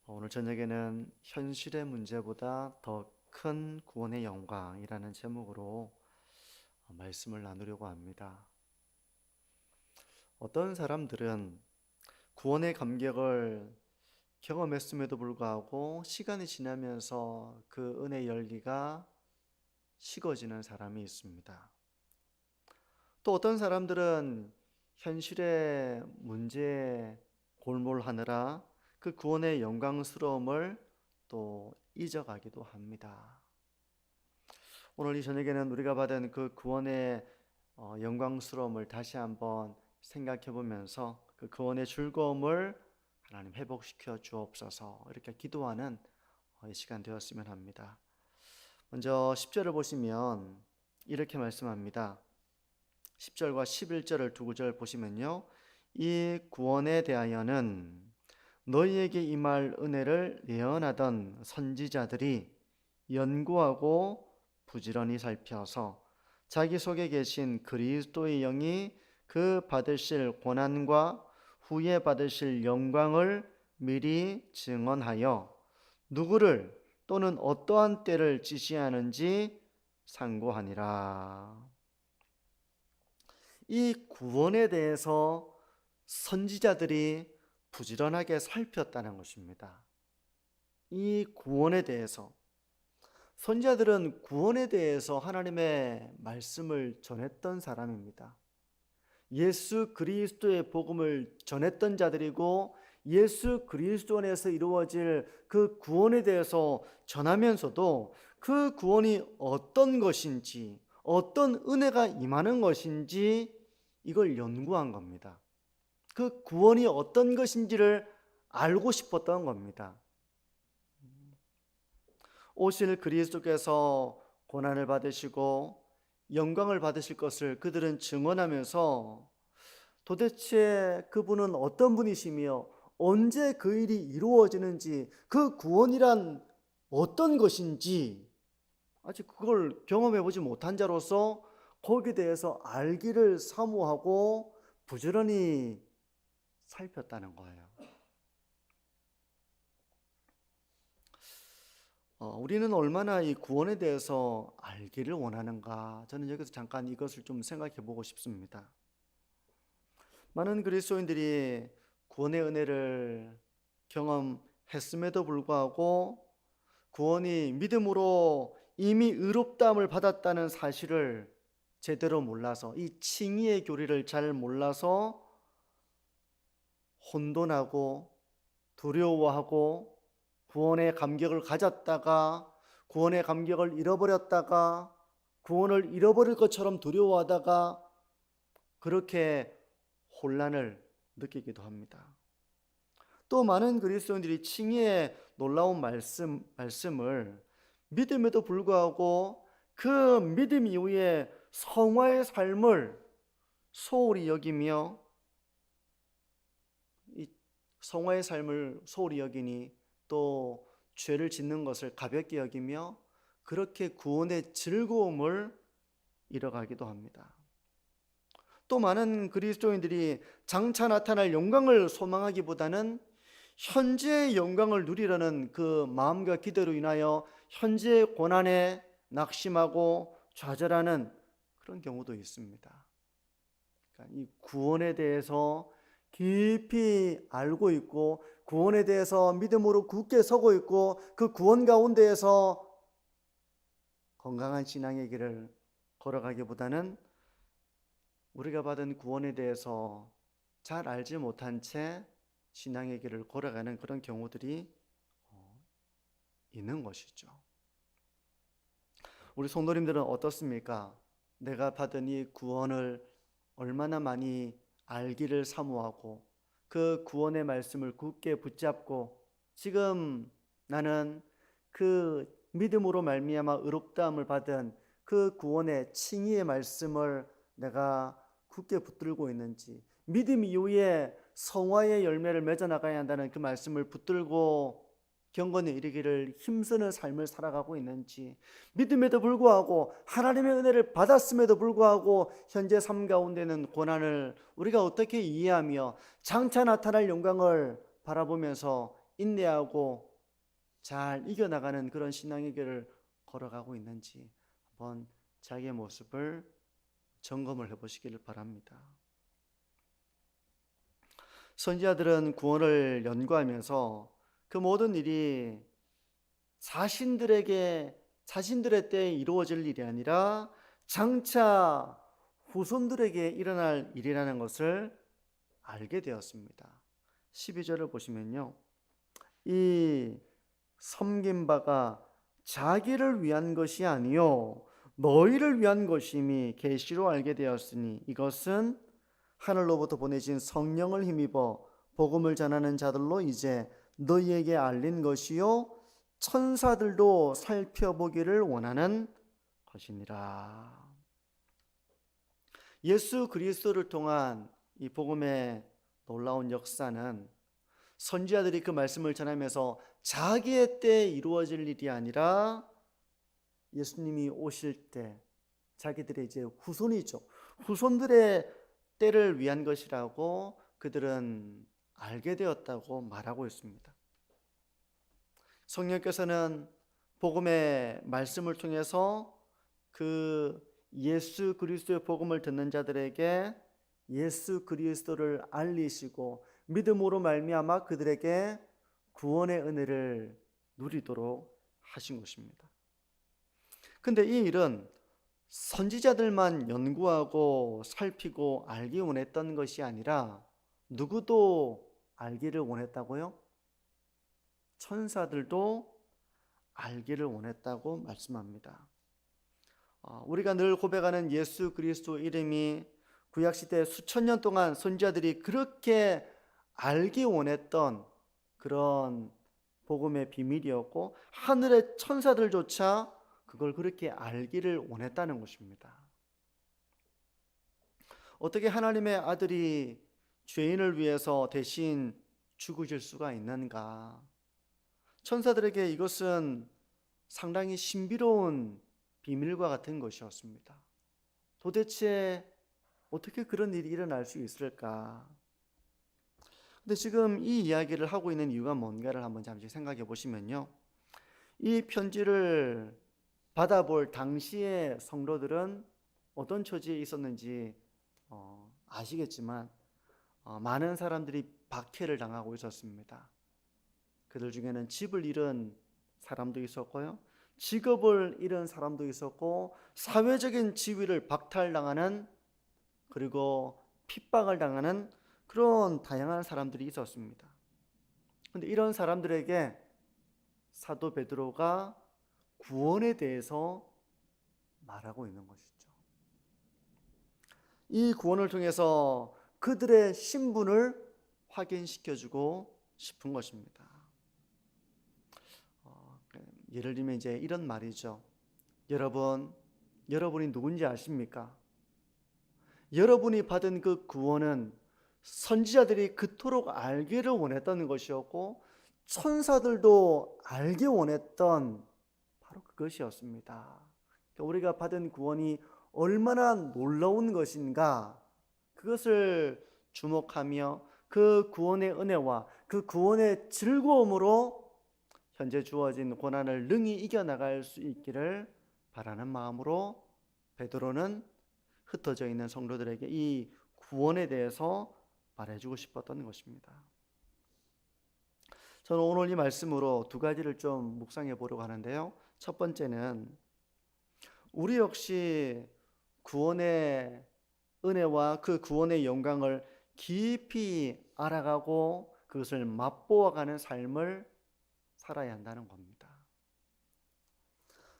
오늘 저녁에는 현실의 문제보다 더 큰 구원의 영광이라는 제목으로 말씀을 나누려고 합니다. 어떤 사람들은 구원의 감격을 경험했음에도 불구하고 시간이 지나면서 그 은혜의 열기가 식어지는 사람이 있습니다. 또 어떤 사람들은 현실의 문제에 골몰하느라 그 구원의 영광스러움을 또 잊어가기도 합니다. 오늘 이 저녁에는 우리가 받은 그 구원의 영광스러움을 다시 한번 생각해 보면서 그 구원의 즐거움을 하나님 회복시켜 주옵소서 이렇게 기도하는 이 시간 되었으면 합니다. 먼저 10절을 보시면 이렇게 말씀합니다. 10절과 11절을 두 구절 보시면요, 이 구원에 대하여는 너희에게 임할 은혜를 예언하던 선지자들이 연구하고 부지런히 살펴서 자기 속에 계신 그리스도의 영이 그 받으실 고난과 후에 받으실 영광을 미리 증언하여 누구를 또는 어떠한 때를 지시하는지 상고하니라. 이 구원에 대해서 선지자들이 부지런하게 살폈다는 것입니다. 이 구원에 대해서 선지자들은 구원에 대해서 하나님의 말씀을 전했던 사람입니다. 예수 그리스도의 복음을 전했던 자들이고 예수 그리스도 안에서 이루어질 그 구원에 대해서 전하면서도 그 구원이 어떤 것인지, 어떤 은혜가 임하는 것인지 이걸 연구한 겁니다. 그 구원이 어떤 것인지를 알고 싶었던 겁니다. 오실 그리스도께서 고난을 받으시고 영광을 받으실 것을 그들은 증언하면서 도대체 그분은 어떤 분이시며 언제 그 일이 이루어지는지, 그 구원이란 어떤 것인지 아직 그걸 경험해 보지 못한 자로서 거기에 대해서 알기를 사모하고 부지런히 살폈다는 거예요. 우리는 얼마나 이 구원에 대해서 알기를 원하는가? 저는 여기서 잠깐 이것을 좀 생각해 보고 싶습니다. 많은 그리스도인들이 구원의 은혜를 경험했음에도 불구하고 구원이 믿음으로 이미 의롭다함을 받았다는 사실을 제대로 몰라서, 이 칭의의 교리를 잘 몰라서 혼돈하고 두려워하고 구원의 감격을 가졌다가 구원의 감격을 잃어버렸다가 구원을 잃어버릴 것처럼 두려워하다가 그렇게 혼란을 느끼기도 합니다. 또 많은 그리스도인들이 칭의의 놀라운 말씀을 믿음에도 불구하고 그 믿음 이후에 성화의 삶을 소홀히 여기며 이 성화의 삶을 소홀히 여기니 또 죄를 짓는 것을 가볍게 여기며 그렇게 구원의 즐거움을 잃어가기도 합니다. 또 많은 그리스도인들이 장차 나타날 영광을 소망하기보다는 현재의 영광을 누리려는 그 마음과 기대로 인하여 현재의 고난에 낙심하고 좌절하는 그런 경우도 있습니다. 그러니까 이 구원에 대해서 깊이 알고 있고 구원에 대해서 믿음으로 굳게 서고 있고 그 구원 가운데에서 건강한 신앙의 길을 걸어가기보다는 우리가 받은 구원에 대해서 잘 알지 못한 채 신앙의 길을 걸어가는 그런 경우들이 있는 것이죠. 우리 성도님들은 어떻습니까? 내가 받은 이 구원을 얼마나 많이 알기를 사모하고 그 구원의 말씀을 굳게 붙잡고 지금 나는 그 믿음으로 말미암아 의롭다함을 받은 그 구원의 칭의의 말씀을 내가 굳게 붙들고 있는지, 믿음 이후에 성화의 열매를 맺어 나가야 한다는 그 말씀을 붙들고 경건에 이르기를 힘쓰는 삶을 살아가고 있는지, 믿음에도 불구하고 하나님의 은혜를 받았음에도 불구하고 현재 삶 가운데는 고난을 우리가 어떻게 이해하며 장차 나타날 영광을 바라보면서 인내하고 잘 이겨나가는 그런 신앙의 길을 걸어가고 있는지 한번 자기의 모습을 점검을 해보시기를 바랍니다. 선지자들은 구원을 연구하면서 그 모든 일이 자신들의 때에 이루어질 일이 아니라 장차 후손들에게 일어날 일이라는 것을 알게 되었습니다. 12절을 보시면요, 이 섬긴 바가 자기를 위한 것이 아니요 너희를 위한 것임이 계시로 알게 되었으니 이것은 하늘로부터 보내신 성령을 힘입어 복음을 전하는 자들로 이제 너희에게 알린 것이요 천사들도 살펴보기를 원하는 것이니라. 예수 그리스도를 통한 이 복음의 놀라운 역사는 선지자들이 그 말씀을 전하면서 자기의 때에 이루어질 일이 아니라 예수님이 오실 때 자기들의 이제 후손이죠. 후손들의 때를 위한 것이라고 그들은 알게 되었다고 말하고 있습니다. 성령께서는 복음의 말씀을 통해서 그 예수 그리스도의 복음을 듣는 자들에게 예수 그리스도를 알리시고 믿음으로 말미암아 그들에게 구원의 은혜를 누리도록 하신 것입니다. 근데 이 일은 선지자들만 연구하고 살피고 알기 원했던 것이 아니라 누구도 알기를 원했다고요? 천사들도 알기를 원했다고 말씀합니다. 우리가 늘 고백하는 예수 그리스도 이름이 구약시대 수천 년 동안 선지자들이 그렇게 알기 원했던 그런 복음의 비밀이었고 하늘의 천사들조차 그걸 그렇게 알기를 원했다는 것입니다. 어떻게 하나님의 아들이 죄인을 위해서 대신 죽으실 수가 있는가? 천사들에게 이것은 상당히 신비로운 비밀과 같은 것이었습니다. 도대체 어떻게 그런 일이 일어날 수 있을까? 근데 지금 이 이야기를 하고 있는 이유가 뭔가를 한번 잠시 생각해 보시면요, 이 편지를 받아볼 당시의 성도들은 어떤 처지에 있었는지 아시겠지만 많은 사람들이 박해를 당하고 있었습니다. 그들 중에는 집을 잃은 사람도 있었고요, 직업을 잃은 사람도 있었고, 사회적인 지위를 박탈당하는, 그리고 핍박을 당하는 그런 다양한 사람들이 있었습니다. 그런데 이런 사람들에게 사도 베드로가 구원에 대해서 말하고 있는 것이죠. 이 구원을 통해서 그들의 신분을 확인시켜주고 싶은 것입니다. 예를 들면 이제 이런 말이죠. 여러분이 누군지 아십니까? 여러분이 받은 그 구원은 선지자들이 그토록 알기를 원했던 것이었고 천사들도 알기 원했던 바로 그것이었습니다. 우리가 받은 구원이 얼마나 놀라운 것인가, 그것을 주목하며 그 구원의 은혜와 그 구원의 즐거움으로 현재 주어진 고난을 능히 이겨나갈 수 있기를 바라는 마음으로 베드로는 흩어져 있는 성도들에게 이 구원에 대해서 말해주고 싶었던 것입니다. 저는 오늘 이 말씀으로 두 가지를 좀 묵상해 보려고 하는데요. 첫 번째는 우리 역시 구원의 은혜와 그 구원의 영광을 깊이 알아가고 그것을 맛보아가는 삶을 살아야 한다는 겁니다.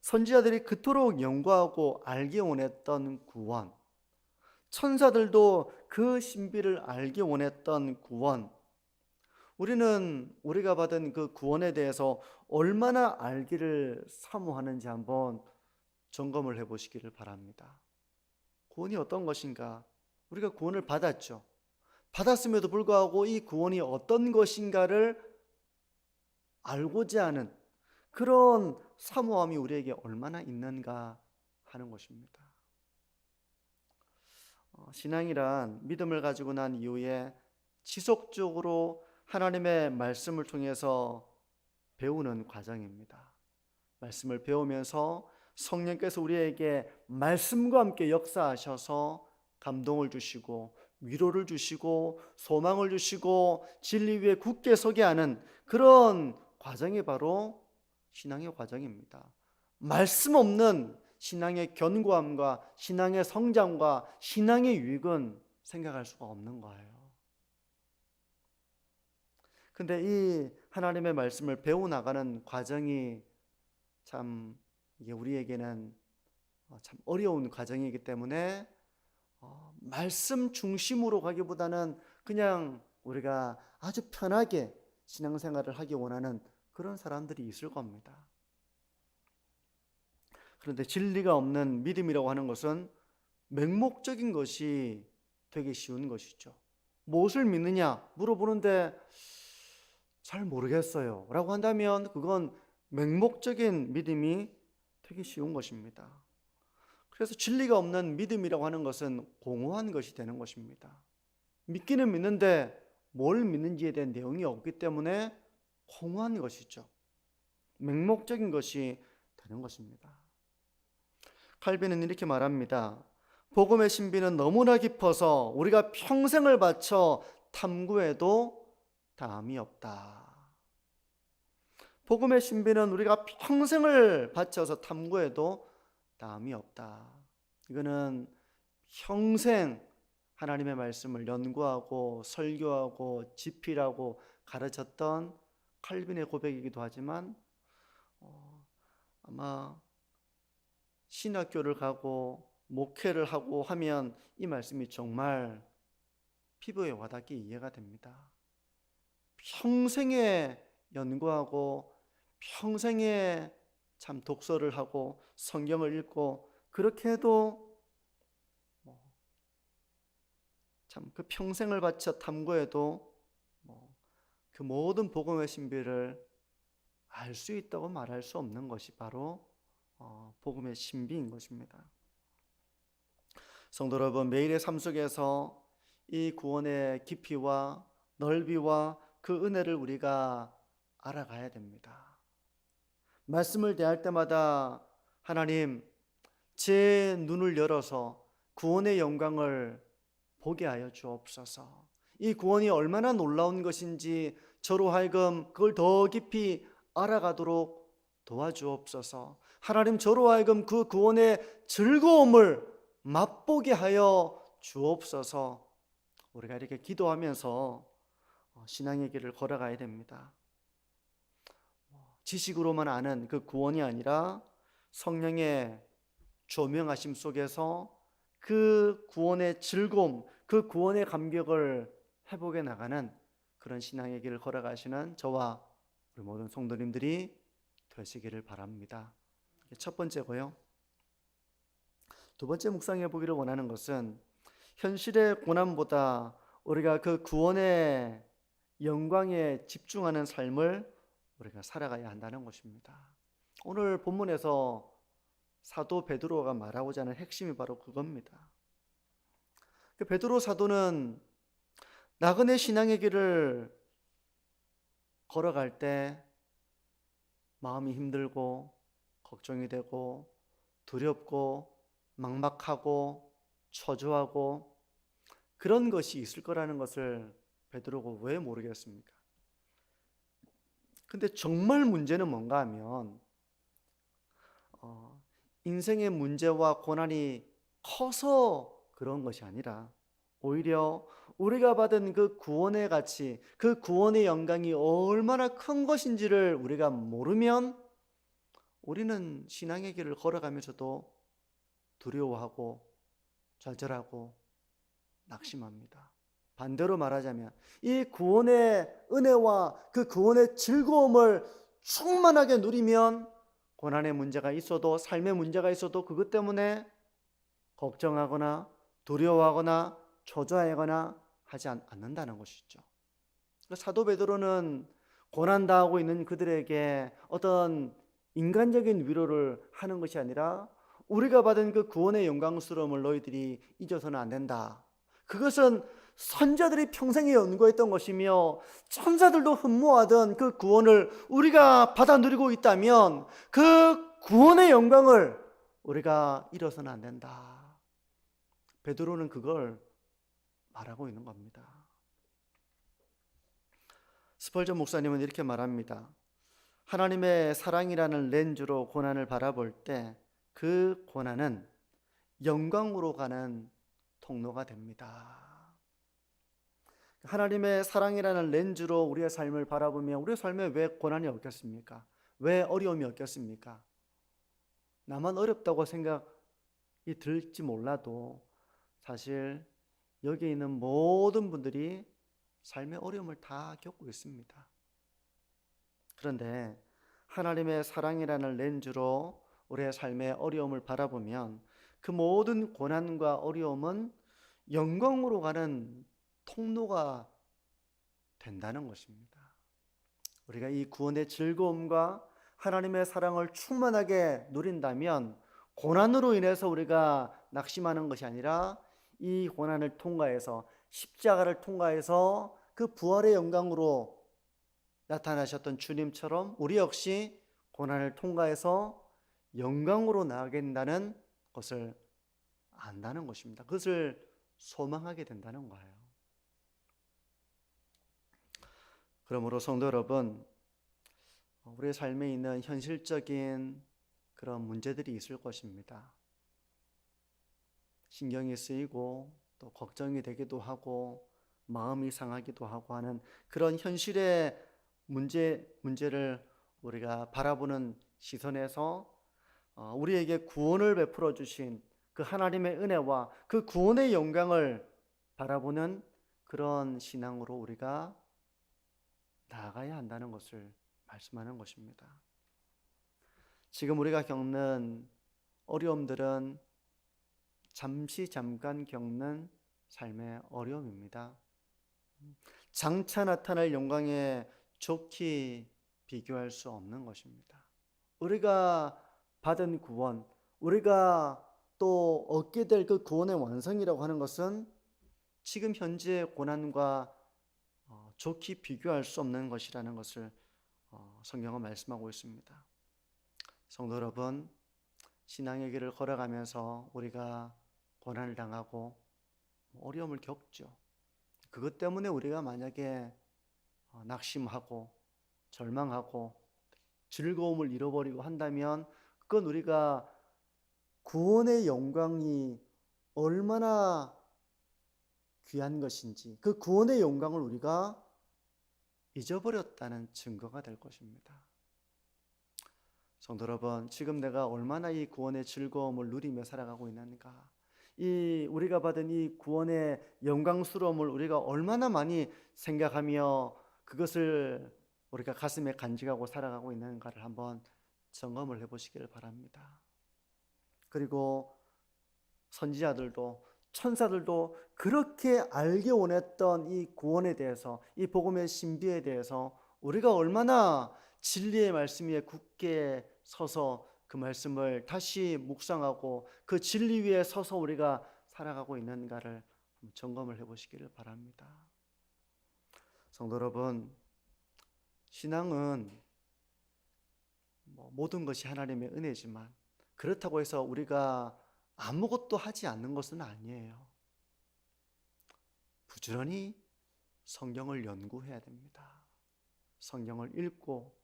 선지자들이 그토록 연구하고 알기 원했던 구원, 천사들도 그 신비를 알기 원했던 구원, 우리가 받은 그 구원에 대해서 얼마나 알기를 사모하는지 한번 점검을 해보시기를 바랍니다. 구원이 어떤 것인가? 우리가 구원을 받았죠. 받았음에도 불구하고 이 구원이 어떤 것인가를 알고자 하는 그런 사모함이 우리에게 얼마나 있는가 하는 것입니다. 신앙이란 믿음을 가지고 난 이후에 지속적으로 하나님의 말씀을 통해서 배우는 과정입니다. 말씀을 배우면서 성령께서 우리에게 말씀과 함께 역사하셔서 감동을 주시고 위로를 주시고 소망을 주시고 진리 위에 굳게 서게 하는 그런 과정이 바로 신앙의 과정입니다. 말씀 없는 신앙의 견고함과 신앙의 성장과 신앙의 유익은 생각할 수가 없는 거예요. 근데 이 하나님의 말씀을 배워나가는 과정이 참 이게 우리에게는 참 어려운 과정이기 때문에 말씀 중심으로 가기보다는 그냥 우리가 아주 편하게 신앙생활을 하기 원하는 그런 사람들이 있을 겁니다. 그런데 진리가 없는 믿음이라고 하는 것은 맹목적인 것이 되게 쉬운 것이죠. 무엇을 믿느냐 물어보는데 잘 모르겠어요 라고 한다면 그건 맹목적인 믿음이 되게 쉬운 것입니다. 그래서 진리가 없는 믿음이라고 하는 것은 공허한 것이 되는 것입니다. 믿기는 믿는데 뭘 믿는지에 대한 내용이 없기 때문에 공허한 것이죠. 맹목적인 것이 되는 것입니다. 칼빈은 이렇게 말합니다. 복음의 신비는 너무나 깊어서 우리가 평생을 바쳐 탐구해도 다함이 없다. 복음의 신비는 우리가 평생을 바쳐서 탐구해도 다함이 없다. 이거는 평생 하나님의 말씀을 연구하고 설교하고 집필하고 가르쳤던 칼빈의 고백이기도 하지만 아마 신학교를 가고 목회를 하고 하면 이 말씀이 정말 피부에 와닿게 이해가 됩니다. 평생에 연구하고 평생에 참 독서를 하고 성경을 읽고 그렇게 해도 참 그 평생을 바쳐 탐구해도 그 모든 복음의 신비를 알 수 있다고 말할 수 없는 것이 바로 복음의 신비인 것입니다. 성도 여러분, 매일의 삶 속에서 이 구원의 깊이와 넓이와 그 은혜를 우리가 알아가야 됩니다. 말씀을 대할 때마다 하나님, 제 눈을 열어서 구원의 영광을 보게 하여 주옵소서. 이 구원이 얼마나 놀라운 것인지 저로 하여금 그걸 더 깊이 알아가도록 도와주옵소서. 하나님, 저로 하여금 그 구원의 즐거움을 맛보게 하여 주옵소서. 우리가 이렇게 기도하면서 신앙의 길을 걸어가야 됩니다. 지식으로만 아는 그 구원이 아니라 성령의 조명하심 속에서 그 구원의 즐거움, 그 구원의 감격을 회복해 나가는 그런 신앙의 길을 걸어가시는 저와 우리 모든 성도님들이 되시기를 바랍니다. 첫 번째고요. 두 번째 묵상해 보기를 원하는 것은 현실의 고난보다 우리가 그 구원의 영광에 집중하는 삶을 우리가 살아가야 한다는 것입니다. 오늘 본문에서 사도 베드로가 말하고자 하는 핵심이 바로 그겁니다. 그 베드로 사도는 나그네 신앙의 길을 걸어갈 때 마음이 힘들고 걱정이 되고 두렵고 막막하고 초조하고 그런 것이 있을 거라는 것을 베드로가 왜 모르겠습니까? 근데 정말 문제는 뭔가 하면 인생의 문제와 고난이 커서 그런 것이 아니라 오히려 우리가 받은 그 구원의 가치, 그 구원의 영광이 얼마나 큰 것인지를 우리가 모르면 우리는 신앙의 길을 걸어가면서도 두려워하고 좌절하고 낙심합니다. 반대로 말하자면 이 구원의 은혜와 그 구원의 즐거움을 충만하게 누리면 고난의 문제가 있어도 삶의 문제가 있어도 그것 때문에 걱정하거나 두려워하거나 초조해하거나 하지 않는다는 것이죠. 사도 베드로는 고난당하고 있는 그들에게 어떤 인간적인 위로를 하는 것이 아니라 우리가 받은 그 구원의 영광스러움을 너희들이 잊어서는 안 된다. 그것은 선자들이 평생에 연구했던 것이며 천사들도 흠모하던 그 구원을 우리가 받아 누리고 있다면 그 구원의 영광을 우리가 잃어서는 안 된다. 베드로는 그걸 말하고 있는 겁니다. 스펄전 목사님은 이렇게 말합니다. 하나님의 사랑이라는 렌즈로 고난을 바라볼 때 그 고난은 영광으로 가는 통로가 됩니다. 하나님의 사랑이라는 렌즈로 우리의 삶을 바라보면 우리의 삶에 왜 고난이 없겠습니까? 왜 어려움이 없겠습니까? 나만 어렵다고 생각이 들지 몰라도 사실 여기 있는 모든 분들이 삶의 어려움을 다 겪고 있습니다. 그런데 하나님의 사랑이라는 렌즈로 우리의 삶의 어려움을 바라보면 그 모든 고난과 어려움은 영광으로 가는 통로가 된다는 것입니다. 우리가 이 구원의 즐거움과 하나님의 사랑을 충만하게 누린다면 고난으로 인해서 우리가 낙심하는 것이 아니라 이 고난을 통과해서 십자가를 통과해서 그 부활의 영광으로 나타나셨던 주님처럼 우리 역시 고난을 통과해서 영광으로 나아가게 된다는 것을 안다는 것입니다. 그것을 소망하게 된다는 거예요. 그러므로 성도 여러분, 우리의 삶에 있는 현실적인 그런 문제들이 있을 것입니다. 신경이 쓰이고 또 걱정이 되기도 하고 마음이 상하기도 하고 하는 그런 현실의 문제를 우리가 바라보는 시선에서 우리에게 구원을 베풀어 주신 그 하나님의 은혜와 그 구원의 영광을 바라보는 그런 신앙으로 우리가 나아가야 한다는 것을 말씀하는 것입니다. 지금 우리가 겪는 어려움들은 잠깐 겪는 삶의 어려움입니다. 장차 나타날 영광에 좋게 비교할 수 없는 것입니다. 우리가 받은 구원, 우리가 또 얻게 될 그 구원의 완성이라고 하는 것은 지금 현재 고난과 좋게 비교할 수 없는 것이라는 것을 성경은 말씀하고 있습니다. 성도 여러분, 신앙의 길을 걸어가면서 우리가 고난을 당하고 어려움을 겪죠. 그것 때문에 우리가 만약에 낙심하고 절망하고 즐거움을 잃어버리고 한다면 그건 우리가 구원의 영광이 얼마나 귀한 것인지 그 구원의 영광을 우리가 잊어버렸다는 증거가 될 것입니다. 성도 여러분, 지금 내가 얼마나 이 구원의 즐거움을 누리며 살아가고 있는가, 이 우리가 받은 이 구원의 영광스러움을 우리가 얼마나 많이 생각하며 그것을 우리가 가슴에 간직하고 살아가고 있는가를 한번 점검을 해보시기를 바랍니다. 그리고 선지자들도 천사들도 그렇게 알기 원했던 이 구원에 대해서, 이 복음의 신비에 대해서 우리가 얼마나 진리의 말씀 위에 굳게 서서 그 말씀을 다시 묵상하고 그 진리 위에 서서 우리가 살아가고 있는가를 점검을 해보시기를 바랍니다. 성도 여러분, 신앙은 모든 것이 하나님의 은혜지만 그렇다고 해서 우리가 아무것도 하지 않는 것은 아니에요. 부지런히 성경을 연구해야 됩니다. 성경을 읽고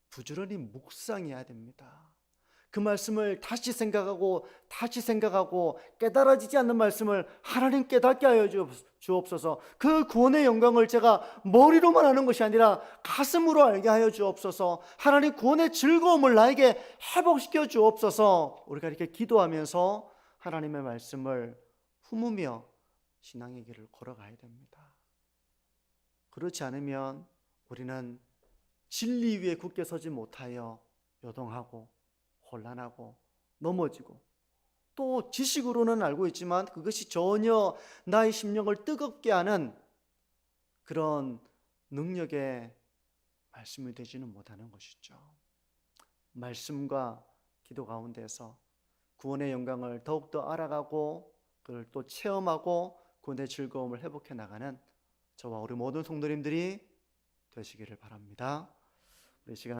부지런히 묵상해야 됩니다. 그 말씀을 다시 생각하고 깨달아지지 않는 말씀을 하나님 깨닫게 하여 주옵소서. 그 구원의 영광을 제가 머리로만 아는 것이 아니라 가슴으로 알게 하여 주옵소서. 하나님 구원의 즐거움을 나에게 회복시켜 주옵소서. 우리가 이렇게 기도하면서 하나님의 말씀을 품으며 신앙의 길을 걸어가야 됩니다. 그렇지 않으면 우리는 진리 위에 굳게 서지 못하여 요동하고 혼란하고 넘어지고, 또 지식으로는 알고 있지만 그것이 전혀 나의 심령을 뜨겁게 하는 그런 능력의 말씀이 되지는 못하는 것이죠. 말씀과 기도 가운데서 구원의 영광을 더욱더 알아가고 그걸 또 체험하고 구원의 즐거움을 회복해 나가는 저와 우리 모든 성도님들이 되시기를 바랍니다. 우리 시간